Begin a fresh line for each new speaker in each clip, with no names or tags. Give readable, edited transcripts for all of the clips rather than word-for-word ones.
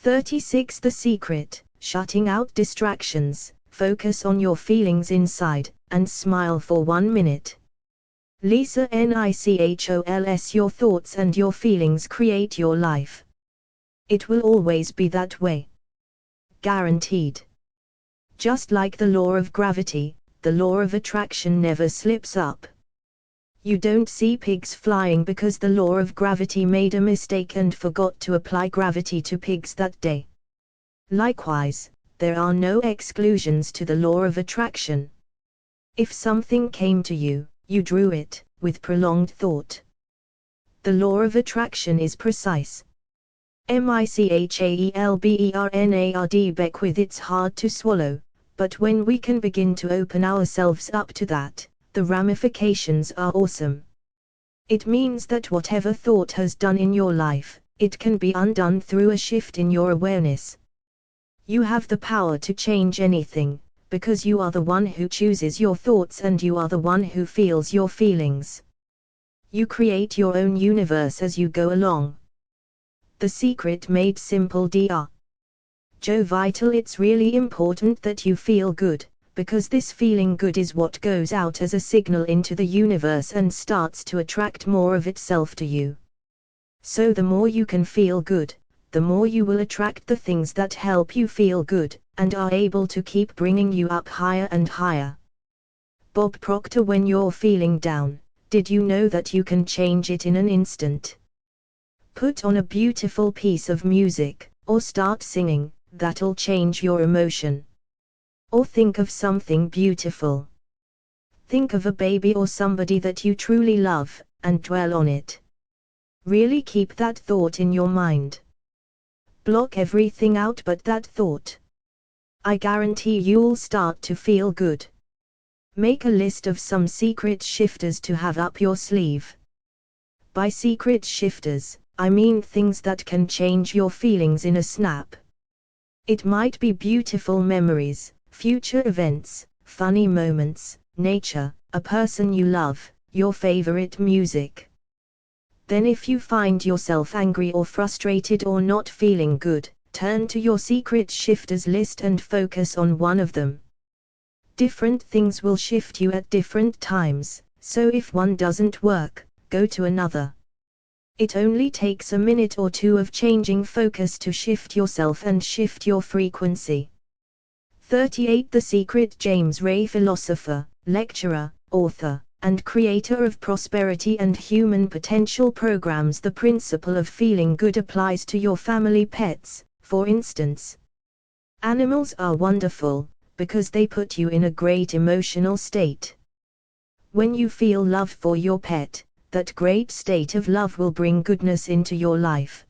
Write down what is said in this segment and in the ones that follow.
36. The secret: shutting out distractions. Focus on your feelings inside, and smile for 1 minute. Lisa Nichols. Your thoughts and your feelings create your life. It will always be that way. Guaranteed. Just like the law of gravity, the law of attraction never slips up. You don't see pigs flying because the law of gravity made a mistake and forgot to apply gravity to pigs that day. Likewise, there are no exclusions to the law of attraction. If something came to you, you drew it, with prolonged thought. The law of attraction is precise. Michaelbernard Beckwith. It's hard to swallow, but when we can begin to open ourselves up to that, the ramifications are awesome. It means that whatever thought has done in your life, it can be undone through a shift in your awareness. You have the power to change anything, because you are the one who chooses your thoughts and you are the one who feels your feelings. You create your own universe as you go along. The secret made simple. Dr. Joe Vital. It's really important that you feel good, because this feeling good is what goes out as a signal into the universe and starts to attract more of itself to you. So the more you can feel good, the more you will attract the things that help you feel good, and are able to keep bringing you up higher and higher. Bob Proctor. When you're feeling down, did you know that you can change it in an instant? Put on a beautiful piece of music, or start singing, that'll change your emotion. Or think of something beautiful. Think of a baby or somebody that you truly love, and dwell on it. Really keep that thought in your mind. Block everything out but that thought. I guarantee you'll start to feel good. Make a list of some secret shifters to have up your sleeve. By secret shifters, I mean things that can change your feelings in a snap. It might be beautiful memories, future events, funny moments, nature, a person you love, your favorite music. Then if you find yourself angry or frustrated or not feeling good, turn to your secret shifters list and focus on one of them. Different things will shift you at different times, so if one doesn't work, go to another. It only takes a minute or two of changing focus to shift yourself and shift your frequency. 38. The Secret. James Ray. Philosopher, lecturer, author, and creator of prosperity and human potential programs. The principle of feeling good applies to your family pets, for instance. Animals are wonderful, because they put you in a great emotional state. When you feel love for your pet, that great state of love will bring goodness into your life.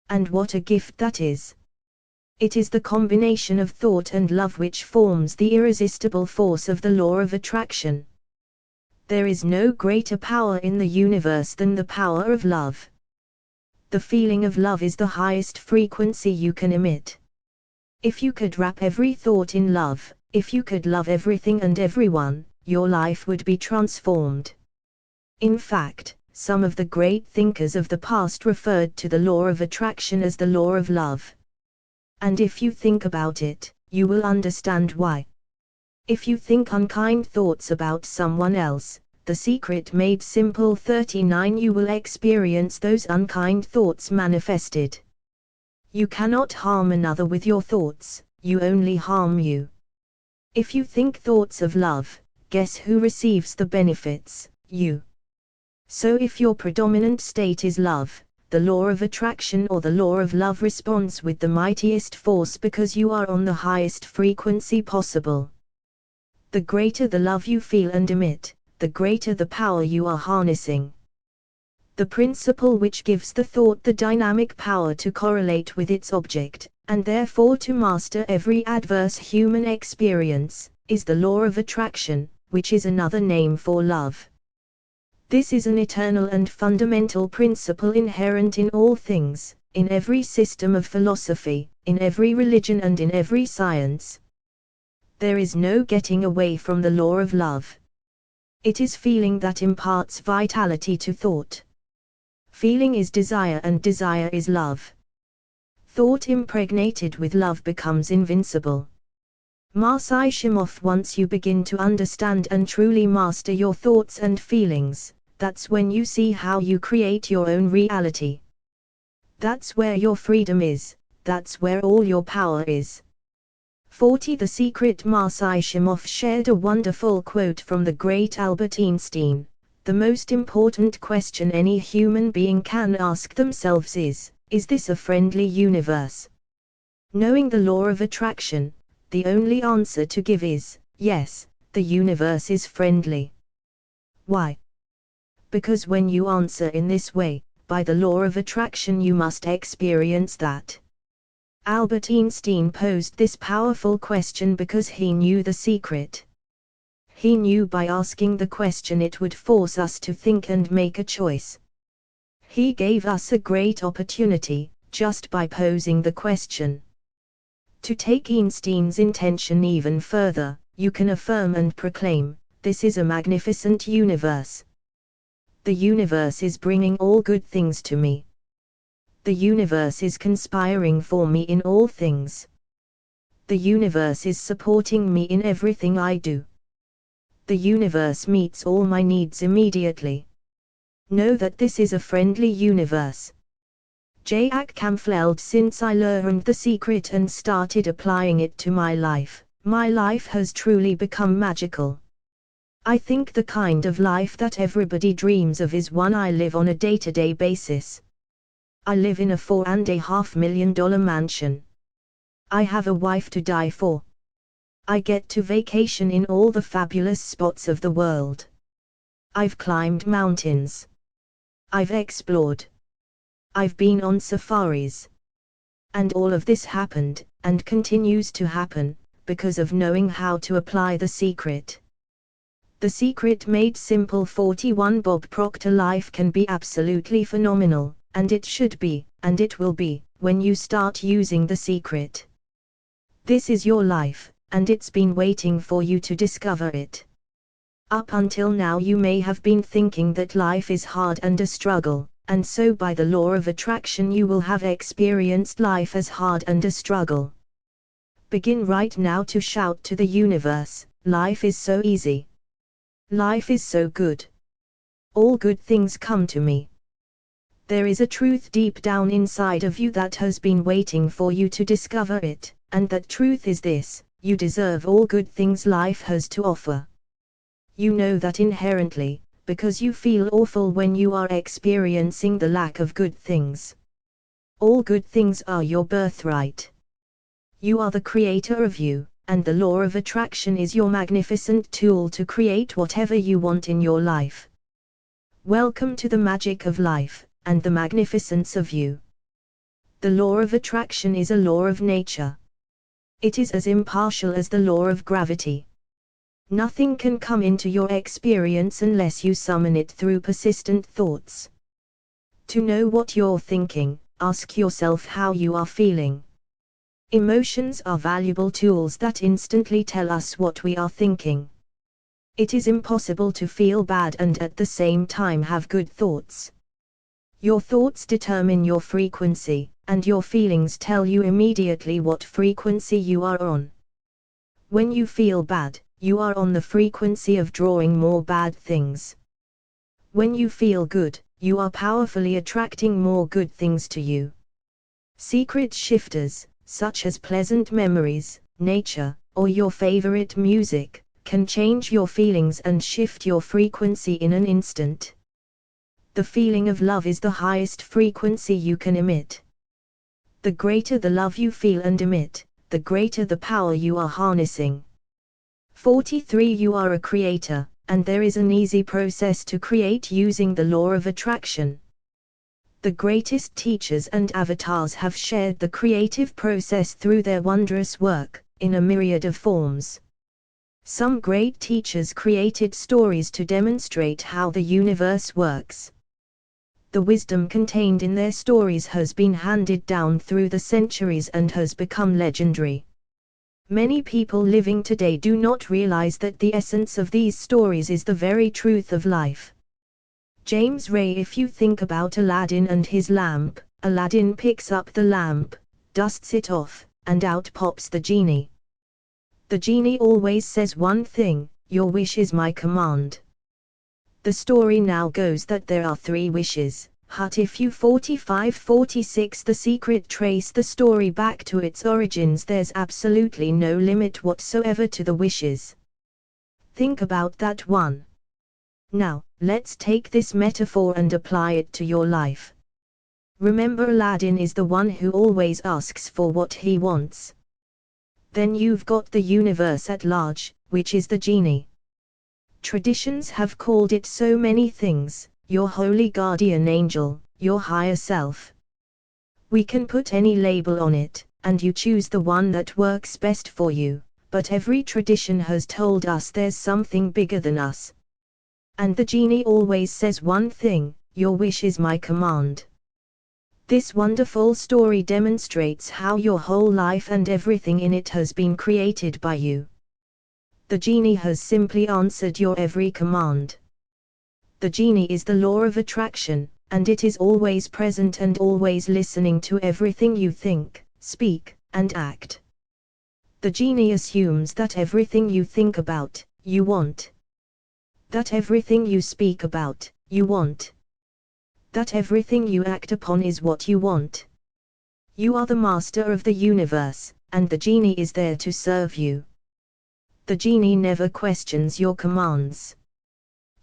And what a gift that is! It is the combination of thought and love which forms the irresistible force of the law of attraction. There is no greater power in the universe than the power of love. The feeling of love is the highest frequency you can emit. If you could wrap every thought in love, if you could love everything and everyone, your life would be transformed. In fact, some of the great thinkers of the past referred to the law of attraction as the law of love. And if you think about it, you will understand why. If you think unkind thoughts about someone else, the secret made simple. 39. You will experience those unkind thoughts manifested. You cannot harm another with your thoughts, you only harm you. If you think thoughts of love, guess who receives the benefits? You. So if your predominant state is love, the law of attraction or the law of love responds with the mightiest force because you are on the highest frequency possible. The greater the love you feel and emit, the greater the power you are harnessing. The principle which gives the thought the dynamic power to correlate with its object, and therefore to master every adverse human experience, is the law of attraction, which is another name for love. This is an eternal and fundamental principle inherent in all things, in every system of philosophy, in every religion and in every science. There is no getting away from the law of love. It is feeling that imparts vitality to thought. Feeling is desire and desire is love. Thought impregnated with love becomes invincible. Masai Shimoff. Once you begin to understand and truly master your thoughts and feelings, that's when you see how you create your own reality. That's where your freedom is, that's where all your power is. 40. The Secret. Masai Shimoff shared a wonderful quote from the great Albert Einstein. The most important question any human being can ask themselves is this a friendly universe? Knowing the law of attraction, the only answer to give is, yes, the universe is friendly. Why? Because when you answer in this way, by the law of attraction, you must experience that. Albert Einstein posed this powerful question because he knew the secret. He knew by asking the question it would force us to think and make a choice. He gave us a great opportunity, just by posing the question. To take Einstein's intention even further, you can affirm and proclaim, this is a magnificent universe. The universe is bringing all good things to me. The universe is conspiring for me in all things. The universe is supporting me in everything I do. The universe meets all my needs immediately. Know that this is a friendly universe. Jack Canfield. Since I learned the secret and started applying it to my life has truly become magical. I think the kind of life that everybody dreams of is one I live on a day-to-day basis. I live in a $4.5 million mansion. I have a wife to die for. I get to vacation in all the fabulous spots of the world. I've climbed mountains. I've explored. I've been on safaris. And all of this happened, and continues to happen, because of knowing how to apply the secret. The secret made simple. 41. Bob Proctor. Life can be absolutely phenomenal, and it should be, and it will be, when you start using the secret. This is your life, and it's been waiting for you to discover it. Up until now you may have been thinking that life is hard and a struggle, and so by the law of attraction you will have experienced life as hard and a struggle. Begin right now to shout to the universe, life is so easy. Life is so good. All good things come to me. There is a truth deep down inside of you that has been waiting for you to discover it, and that truth is this: you deserve all good things life has to offer. You know that inherently, because you feel awful when you are experiencing the lack of good things. All good things are your birthright. You are the creator of you, and the law of attraction is your magnificent tool to create whatever you want in your life. Welcome to the magic of life, and the magnificence of you. The law of attraction is a law of nature. It is as impartial as the law of gravity. Nothing can come into your experience unless you summon it through persistent thoughts. To know what you're thinking, ask yourself how you are feeling. Emotions are valuable tools that instantly tell us what we are thinking. It is impossible to feel bad and at the same time have good thoughts. Your thoughts determine your frequency, and your feelings tell you immediately what frequency you are on. When you feel bad, you are on the frequency of drawing more bad things. When you feel good, you are powerfully attracting more good things to you. Secret shifters, such as pleasant memories, nature, or your favorite music, can change your feelings and shift your frequency in an instant. The feeling of love is the highest frequency you can emit. The greater the love you feel and emit, the greater the power you are harnessing. 43. You are a creator, and there is an easy process to create using the law of attraction. The greatest teachers and avatars have shared the creative process through their wondrous work, in a myriad of forms. Some great teachers created stories to demonstrate how the universe works. The wisdom contained in their stories has been handed down through the centuries and has become legendary. Many people living today do not realize that the essence of these stories is the very truth of life. James Ray. If you think about Aladdin and his lamp, Aladdin picks up the lamp, dusts it off, and out pops the genie. The genie always says one thing: your wish is my command. The story now goes that there are 3 wishes. But if you 45-46 the secret trace the story back to its origins, there's absolutely no limit whatsoever to the wishes. Think about that one. Now, let's take this metaphor and apply it to your life. Remember, Aladdin is the one who always asks for what he wants. Then you've got the universe at large, which is the genie. Traditions have called it so many things: your holy guardian angel, your higher self. We can put any label on it, and you choose the one that works best for you, but every tradition has told us there's something bigger than us. And the genie always says one thing: your wish is my command. This wonderful story demonstrates how your whole life and everything in it has been created by you. The genie has simply answered your every command. The genie is the law of attraction, and it is always present and always listening to everything you think, speak, and act. The genie assumes that everything you think about, you want. That everything you speak about, you want. That everything you act upon is what you want. You are the master of the universe, and the genie is there to serve you. The genie never questions your commands.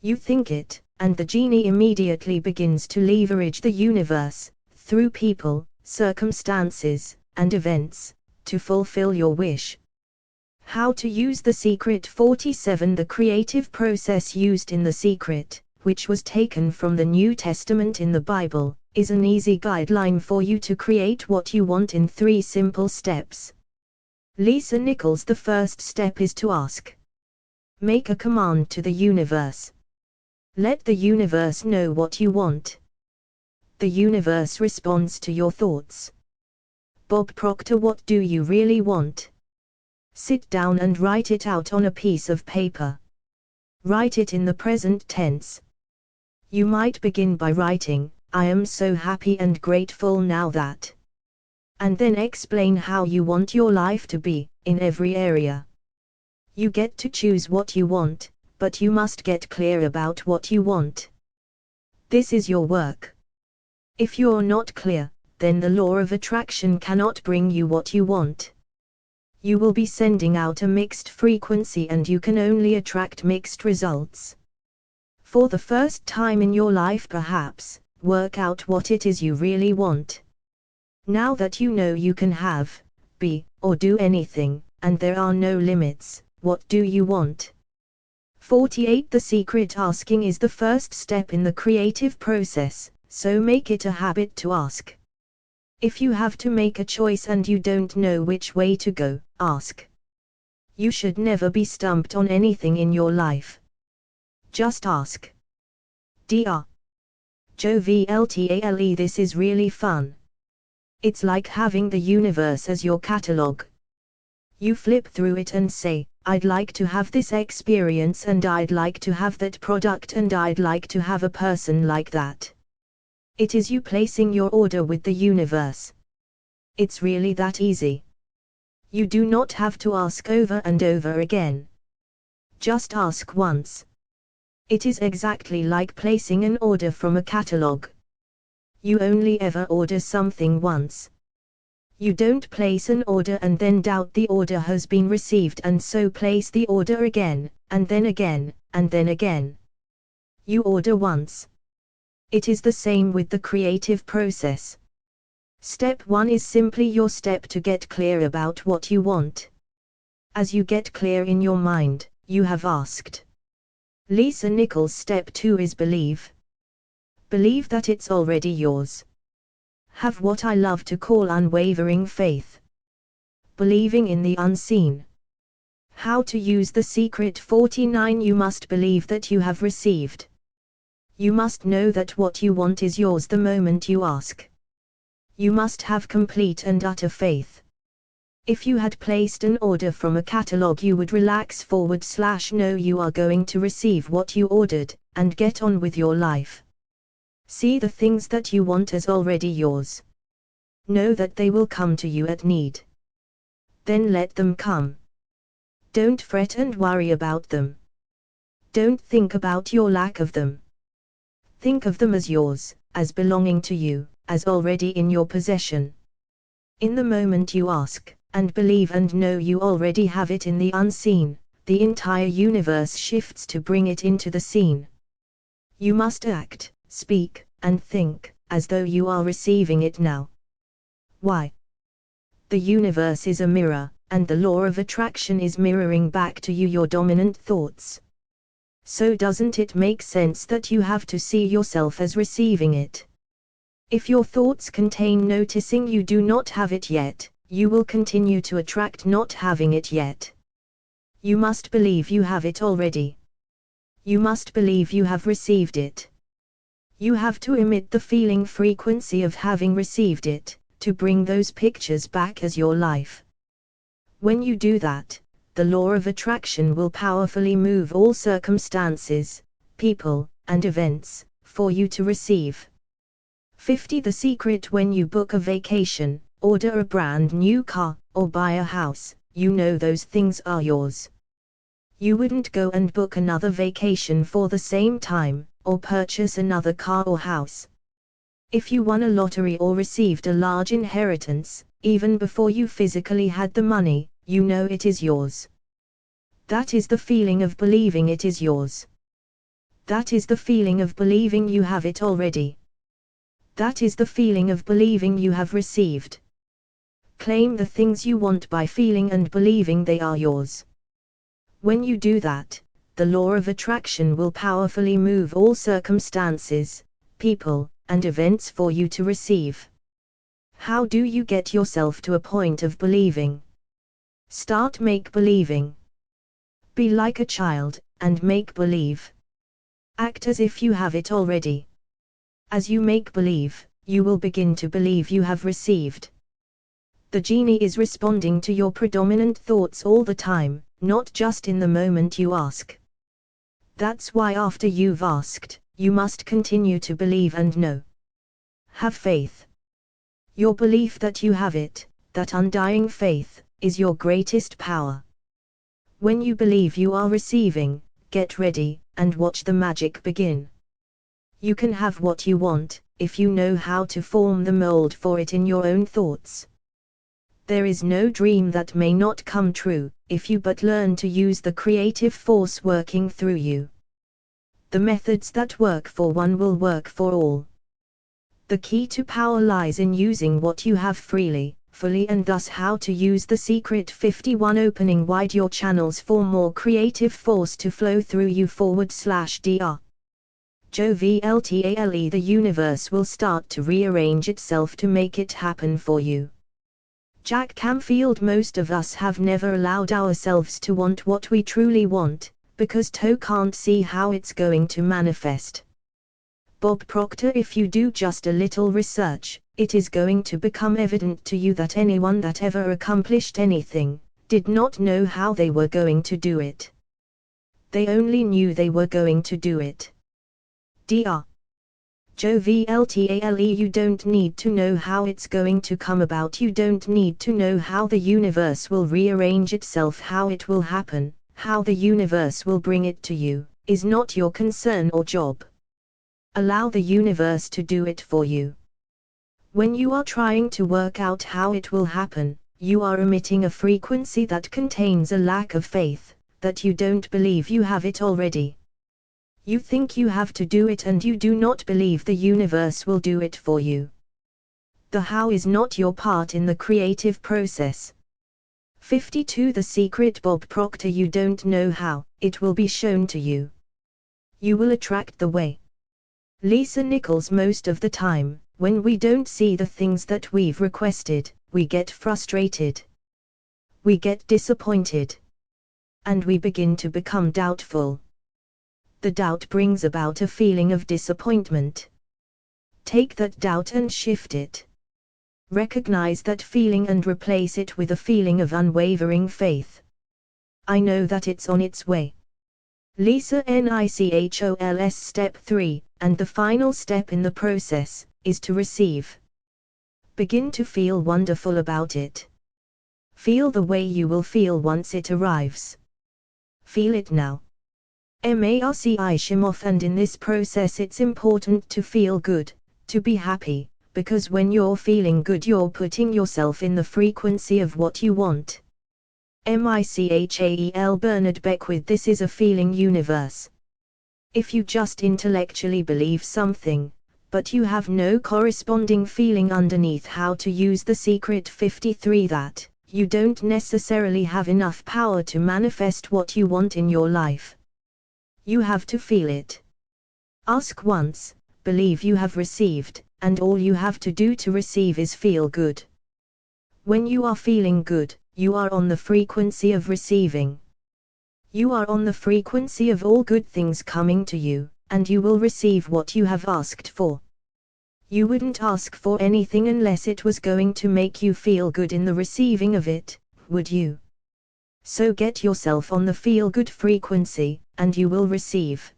You think it, and the genie immediately begins to leverage the universe, through people, circumstances, and events, to fulfill your wish. How to use the secret 47. The creative process used in the secret, which was taken from the New Testament in the Bible, is an easy guideline for you to create what you want in 3 simple steps. Lisa Nichols. The first step is to ask. Make a command to the universe. Let the universe know what you want. The universe responds to your thoughts. Bob Proctor. What do you really want? Sit down and write it out on a piece of paper. Write it in the present tense. You might begin by writing, I am so happy and grateful now that. And then explain how you want your life to be, in every area. You get to choose what you want, but you must get clear about what you want. This is your work. If you're not clear, then the law of attraction cannot bring you what you want. You will be sending out a mixed frequency and you can only attract mixed results. For the first time in your life perhaps, work out what it is you really want. Now that you know you can have, be, or do anything, and there are no limits, what do you want? 48. The secret asking is the first step in the creative process, so make it a habit to ask. If you have to make a choice and you don't know which way to go, ask. You should never be stumped on anything in your life. Just ask. Dr. Joe Vltale. This is really fun. It's like having the universe as your catalog. You flip through it and say, I'd like to have this experience and I'd like to have that product and I'd like to have a person like that. It is you placing your order with the universe. It's really that easy. You do not have to ask over and over again. Just ask once. It is exactly like placing an order from a catalog. You only ever order something once. You don't place an order and then doubt the order has been received and so place the order again, and then again, and then again. You order once. It is the same with the creative process. Step 1 is simply your step to get clear about what you want. As you get clear in your mind, you have asked. Lisa Nichols. Step 2 is believe. Believe that it's already yours. Have what I love to call unwavering faith. Believing in the unseen. How to use the secret 49. You must believe that you have received. You must know that what you want is yours the moment you ask. You must have complete and utter faith. If you had placed an order from a catalog, you would relax /know you are going to receive what you ordered, and get on with your life. See the things that you want as already yours. Know that they will come to you at need. Then let them come. Don't fret and worry about them. Don't think about your lack of them. Think of them as yours, as belonging to you, as already in your possession. In the moment you ask, and believe and know you already have it in the unseen, the entire universe shifts to bring it into the seen. You must act, speak, and think, as though you are receiving it now. Why? The universe is a mirror, and the law of attraction is mirroring back to you your dominant thoughts. So doesn't it make sense that you have to see yourself as receiving it? If your thoughts contain noticing you do not have it yet, you will continue to attract not having it yet. You must believe you have it already. You must believe you have received it. You have to emit the feeling frequency of having received it, to bring those pictures back as your life. When you do that, the law of attraction will powerfully move all circumstances, people, and events, for you to receive. 50. The secret: when you book a vacation, order a brand new car, or buy a house, you know those things are yours. You wouldn't go and book another vacation for the same time, or purchase another car or house. If you won a lottery or received a large inheritance, even before you physically had the money, you know it is yours. That is the feeling of believing it is yours. That is the feeling of believing you have it already. That is the feeling of believing you have received. Claim the things you want by feeling and believing they are yours. When you do that, the law of attraction will powerfully move all circumstances, people, and events for you to receive. How do you get yourself to a point of believing? Start make-believing. Be like a child, and make-believe. Act as if you have it already. As you make-believe, you will begin to believe you have received. The genie is responding to your predominant thoughts all the time, not just in the moment you ask. That's why after you've asked, you must continue to believe and know. Have faith. Your belief that you have it, that undying faith, is your greatest power. When you believe you are receiving, get ready, and watch the magic begin. You can have what you want, if you know how to form the mold for it in your own thoughts. There is no dream that may not come true, if you but learn to use the creative force working through you. The methods that work for one will work for all. The key to power lies in using what you have freely, fully, and thus how to use the secret. 51. Opening wide your channels for more creative force to flow through you. /Dr. Jovltale. The universe will start to rearrange itself to make it happen for you. Jack Canfield. Most of us have never allowed ourselves to want what we truly want, because we can't see how it's going to manifest. Bob Proctor. If you do just a little research, it is going to become evident to you that anyone that ever accomplished anything, did not know how they were going to do it. They only knew they were going to do it. Dr. Jovltale. You don't need to know how it's going to come about. You don't need to know how the universe will rearrange itself. How it will happen, how the universe will bring it to you, is not your concern or job. Allow the universe to do it for you. When you are trying to work out how it will happen, you are emitting a frequency that contains a lack of faith, that you don't believe you have it already. You think you have to do it and you do not believe the universe will do it for you. The how is not your part in the creative process. 52. The secret. Bob Proctor. You don't know how, it will be shown to you. You will attract the way. Lisa Nichols. Most of the time, when we don't see the things that we've requested, we get frustrated. We get disappointed. And we begin to become doubtful. The doubt brings about a feeling of disappointment. Take that doubt and shift it. Recognize that feeling and replace it with a feeling of unwavering faith. I know that it's on its way. Lisa Nichols. Step 3, and the final step in the process, is to receive. Begin to feel wonderful about it. Feel the way you will feel once it arrives. Feel it now. Marci Shimoff. And in this process it's important to feel good, to be happy, because when you're feeling good you're putting yourself in the frequency of what you want. Michael Bernard Beckwith. This is a feeling universe. If you just intellectually believe something, but you have no corresponding feeling underneath how to use the secret 53, that you don't necessarily have enough power to manifest what you want in your life. You have to feel it. Ask once, believe you have received, and all you have to do to receive is feel good. When you are feeling good, you are on the frequency of receiving. You are on the frequency of all good things coming to you, and you will receive what you have asked for. You wouldn't ask for anything unless it was going to make you feel good in the receiving of it, would you? So get yourself on the feel-good frequency, and you will receive.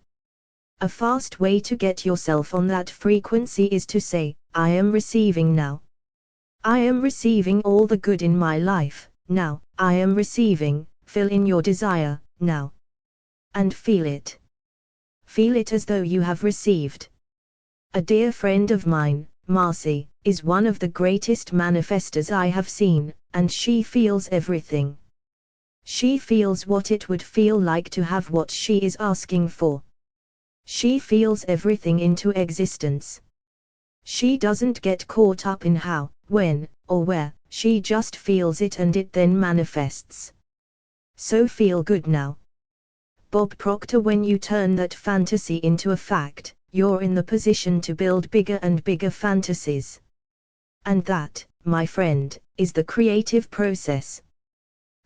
A fast way to get yourself on that frequency is to say, I am receiving now. I am receiving all the good in my life, now. I am receiving, fill in your desire, now. And feel it. Feel it as though you have received. A dear friend of mine, Marcy, is one of the greatest manifestors I have seen, and she feels everything. She feels what it would feel like to have what she is asking for. She feels everything into existence. She doesn't get caught up in how, when, or where, she just feels it and it then manifests. So feel good now. Bob Proctor. When you turn that fantasy into a fact, you're in the position to build bigger and bigger fantasies. And that, my friend, is the creative process.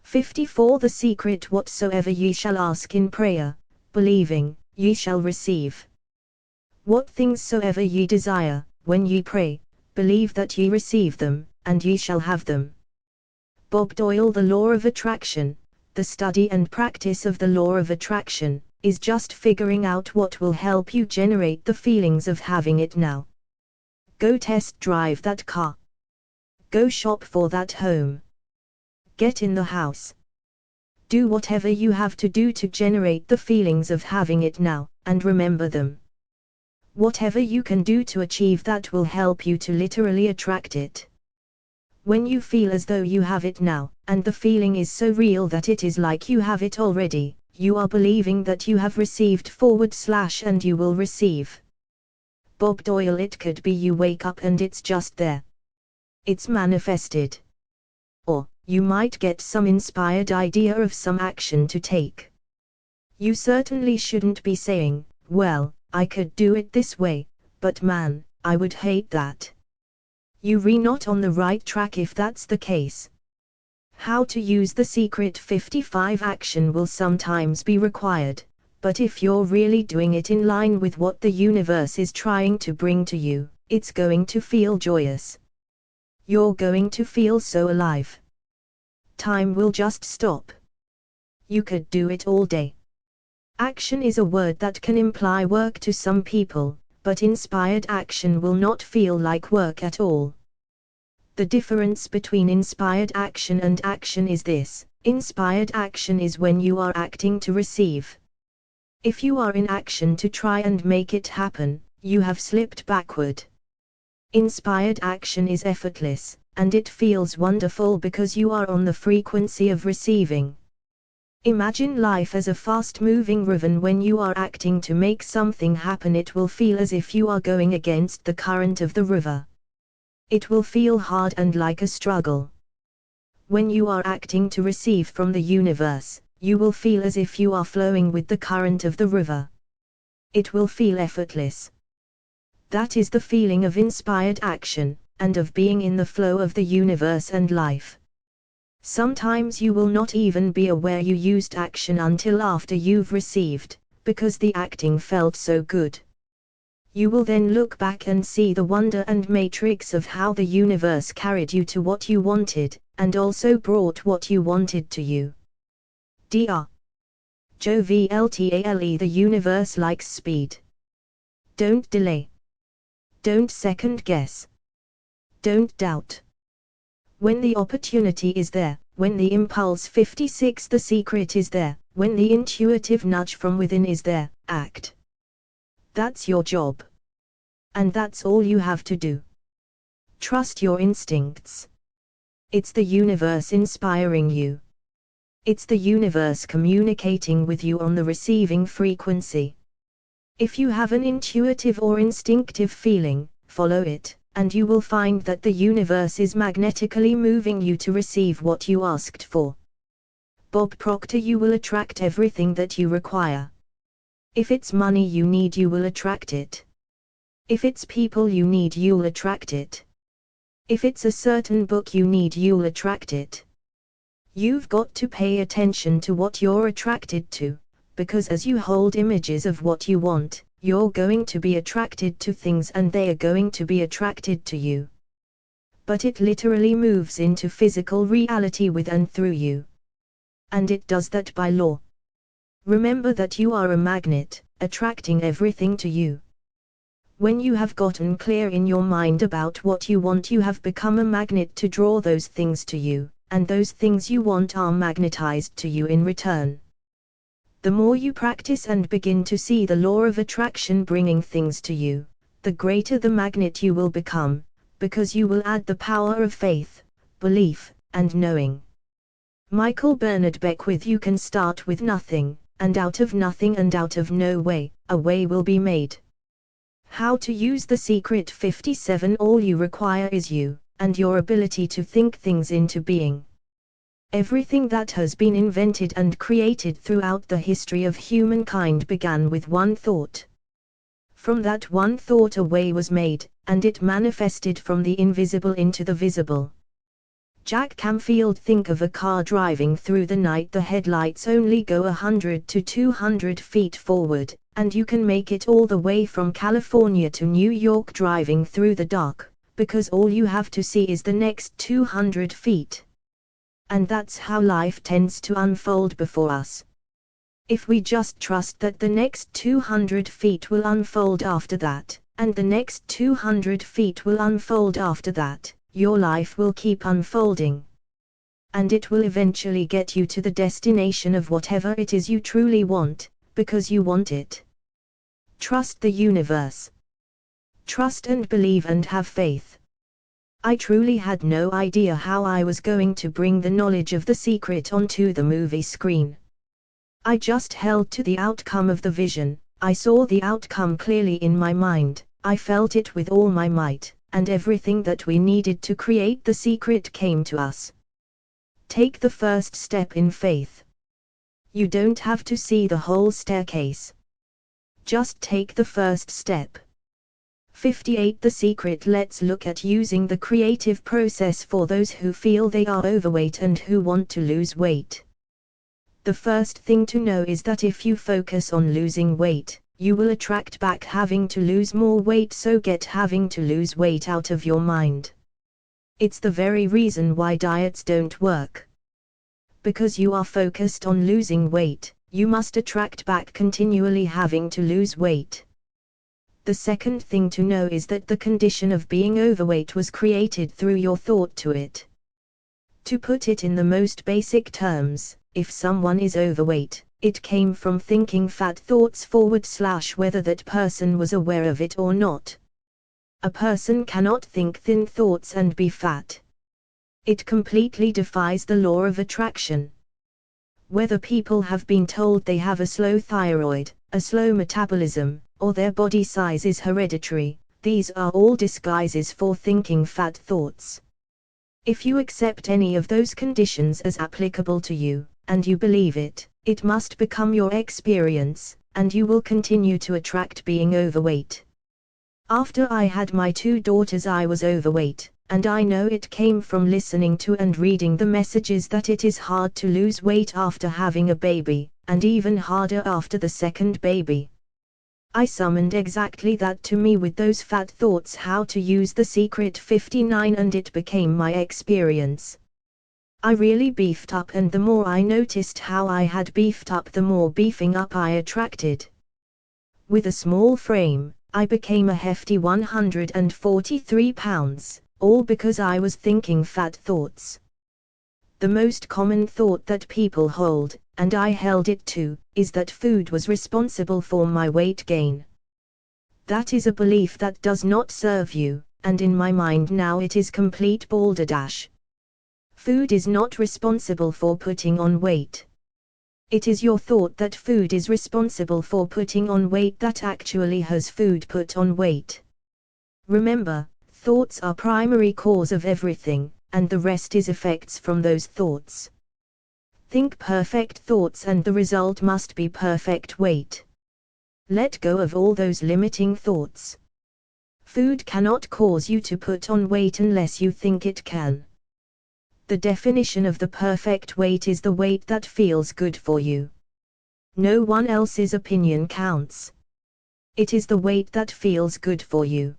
54. The secret. Whatsoever ye shall ask in prayer, believing, ye shall receive. What things soever ye desire, when ye pray, believe that ye receive them, and ye shall have them. Bob Doyle. The law of attraction, the study and practice of the law of attraction, is just figuring out what will help you generate the feelings of having it now. Go test drive that car. Go shop for that home. Get in the house. Do whatever you have to do to generate the feelings of having it now, and remember them. Whatever you can do to achieve that will help you to literally attract it. When you feel as though you have it now, and the feeling is so real that it is like you have it already, you are believing that you have received / and you will receive. Bob Doyle. It could be you wake up and it's just there. It's manifested. Or, you might get some inspired idea of some action to take. You certainly shouldn't be saying, well, I could do it this way, but man, I would hate that. You're not on the right track if that's the case. How to use the secret 55 action will sometimes be required, but if you're really doing it in line with what the universe is trying to bring to you, it's going to feel joyous. You're going to feel so alive. Time will just stop. You could do it all day. Action is a word that can imply work to some people, but inspired action will not feel like work at all. The difference between inspired action and action is this: inspired action is when you are acting to receive. If you are in action to try and make it happen, you have slipped backward. Inspired action is effortless, and it feels wonderful because you are on the frequency of receiving. Imagine life as a fast-moving river. When you are acting to make something happen, it will feel as if you are going against the current of the river. It will feel hard and like a struggle. When you are acting to receive from the universe, you will feel as if you are flowing with the current of the river. It will feel effortless. That is the feeling of inspired action, and of being in the flow of the universe and life. Sometimes you will not even be aware you used action until after you've received, because the acting felt so good. You will then look back and see the wonder and matrix of how the universe carried you to what you wanted, and also brought what you wanted to you. Dr. Joe Vltale. The universe likes speed. Don't delay. Don't second guess. Don't doubt. When the opportunity is there, when the impulse 56 the secret is there, when the intuitive nudge from within is there, act. That's your job. And that's all you have to do. Trust your instincts. It's the universe inspiring you. It's the universe communicating with you on the receiving frequency. If you have an intuitive or instinctive feeling, follow it, and you will find that the universe is magnetically moving you to receive what you asked for. Bob Proctor, you will attract everything that you require. If it's money you need, you will attract it. If it's people you need, you'll attract it. If it's a certain book you need, you'll attract it. You've got to pay attention to what you're attracted to, because as you hold images of what you want, you're going to be attracted to things and they are going to be attracted to you. But it literally moves into physical reality with and through you. And it does that by law. Remember that you are a magnet, attracting everything to you. When you have gotten clear in your mind about what you want, you have become a magnet to draw those things to you, and those things you want are magnetized to you in return. The more you practice and begin to see the law of attraction bringing things to you, the greater the magnet you will become, because you will add the power of faith, belief, and knowing. Michael Bernard Beckwith. You can start with nothing, and out of nothing and out of no way, a way will be made. How to use the secret 57. All you require is you, and your ability to think things into being. Everything that has been invented and created throughout the history of humankind began with one thought. From that one thought a way was made, and it manifested from the invisible into the visible. Jack Canfield. Think of a car driving through the night. The headlights only go 100 to 200 feet forward, and you can make it all the way from California to New York driving through the dark, because all you have to see is the next 200 feet. And that's how life tends to unfold before us. If we just trust that the next 200 feet will unfold after that, and the next 200 feet will unfold after that, your life will keep unfolding. And it will eventually get you to the destination of whatever it is you truly want, because you want it. Trust the universe. Trust and believe and have faith. I truly had no idea how I was going to bring the knowledge of the secret onto the movie screen. I just held to the outcome of the vision. I saw the outcome clearly in my mind, I felt it with all my might, and everything that we needed to create the secret came to us. Take the first step in faith. You don't have to see the whole staircase. Just take the first step. 58. The secret. Let's look at using the creative process for those who feel they are overweight and who want to lose weight. The first thing to know is that if you focus on losing weight, you will attract back having to lose more weight, so get having to lose weight out of your mind. It's the very reason why diets don't work. Because you are focused on losing weight, you must attract back continually having to lose weight. The second thing to know is that the condition of being overweight was created through your thought to it. To put it in the most basic terms, if someone is overweight, it came from thinking fat thoughts / whether that person was aware of it or not. A person cannot think thin thoughts and be fat. It completely defies the law of attraction. Whether people have been told they have a slow thyroid, a slow metabolism, or their body size is hereditary, these are all disguises for thinking fat thoughts. If you accept any of those conditions as applicable to you, and you believe it, it must become your experience, and you will continue to attract being overweight. After I had my 2 daughters, I was overweight, and I know it came from listening to and reading the messages that it is hard to lose weight after having a baby, and even harder after the second baby. I summoned exactly that to me with those fat thoughts, how to use the secret 59, and it became my experience. I really beefed up, and the more I noticed how I had beefed up, the more beefing up I attracted. With a small frame, I became a hefty 143 pounds, all because I was thinking fat thoughts. The most common thought that people hold, and I held it too, is that food was responsible for my weight gain. That is a belief that does not serve you, and in my mind now it is complete balderdash. Food is not responsible for putting on weight. It is your thought that food is responsible for putting on weight that actually has food put on weight. Remember, thoughts are primary cause of everything, and the rest is effects from those thoughts. Think perfect thoughts and the result must be perfect weight. Let go of all those limiting thoughts. Food cannot cause you to put on weight unless you think it can. The definition of the perfect weight is the weight that feels good for you. No one else's opinion counts. It is the weight that feels good for you.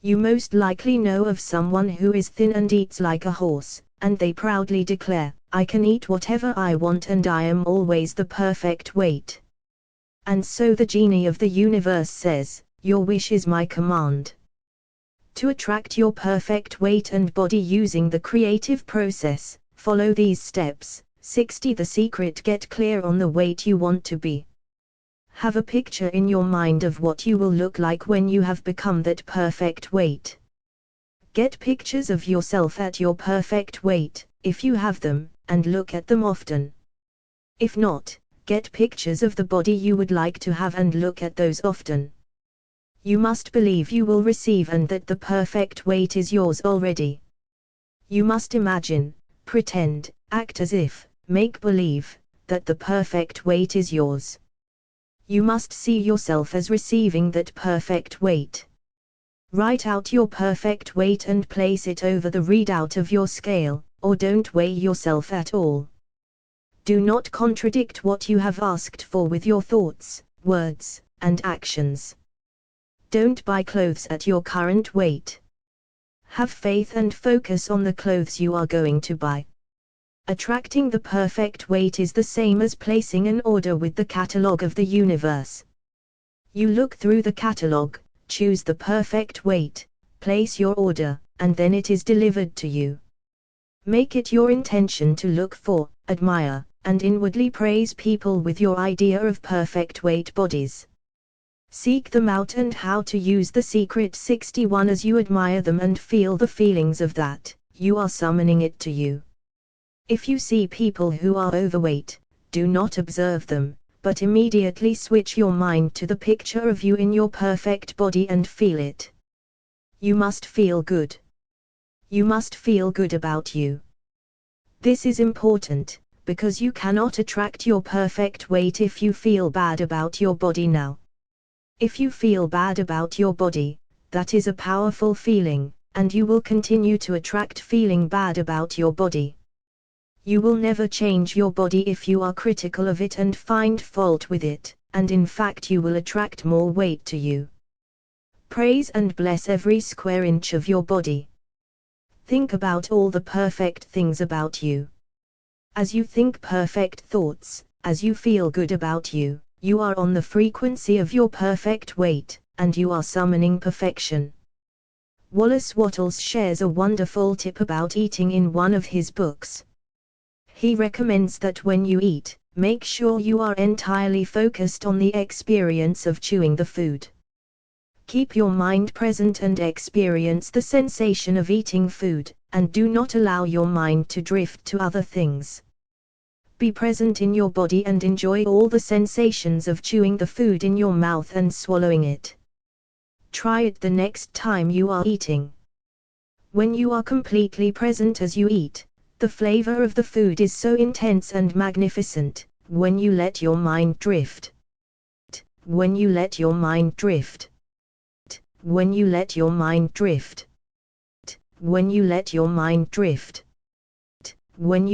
You most likely know of someone who is thin and eats like a horse, and they proudly declare, "I can eat whatever I want and I am always the perfect weight." And so the genie of the universe says, "Your wish is my command." To attract your perfect weight and body using the creative process, follow these steps. 60. The secret: get clear on the weight you want to be. Have a picture in your mind of what you will look like when you have become that perfect weight. Get pictures of yourself at your perfect weight, if you have them, and look at them often. If not, get pictures of the body you would like to have and look at those often. You must believe you will receive and that the perfect weight is yours already. You must imagine, pretend, act as if, make believe, that the perfect weight is yours. You must see yourself as receiving that perfect weight. Write out your perfect weight and place it over the readout of your scale, or don't weigh yourself at all. Do not contradict what you have asked for with your thoughts, words, and actions. Don't buy clothes at your current weight. Have faith and focus on the clothes you are going to buy. Attracting the perfect weight is the same as placing an order with the catalog of the universe. You look through the catalog, choose the perfect weight, place your order, and then it is delivered to you. Make it your intention to look for, admire, and inwardly praise people with your idea of perfect weight bodies. Seek them out and how to use the secret. 61. As you admire them and feel the feelings of that, you are summoning it to you. If you see people who are overweight, do not observe them, but immediately switch your mind to the picture of you in your perfect body and feel it. You must feel good. You must feel good about you. This is important, because you cannot attract your perfect weight if you feel bad about your body now. If you feel bad about your body, that is a powerful feeling, and you will continue to attract feeling bad about your body. You will never change your body if you are critical of it and find fault with it, and in fact you will attract more weight to you. Praise and bless every square inch of your body. Think about all the perfect things about you. As you think perfect thoughts, as you feel good about you, you are on the frequency of your perfect weight, and you are summoning perfection. Wallace Wattles shares a wonderful tip about eating in one of his books. He recommends that when you eat, make sure you are entirely focused on the experience of chewing the food. Keep your mind present and experience the sensation of eating food, and do not allow your mind to drift to other things. Be present in your body and enjoy all the sensations of chewing the food in your mouth and swallowing it. Try it the next time you are eating. When you are completely present as you eat, the flavor of the food is so intense and magnificent. When you let your mind drift. When you let your mind drift. When you let your mind drift. When you let your mind drift. When you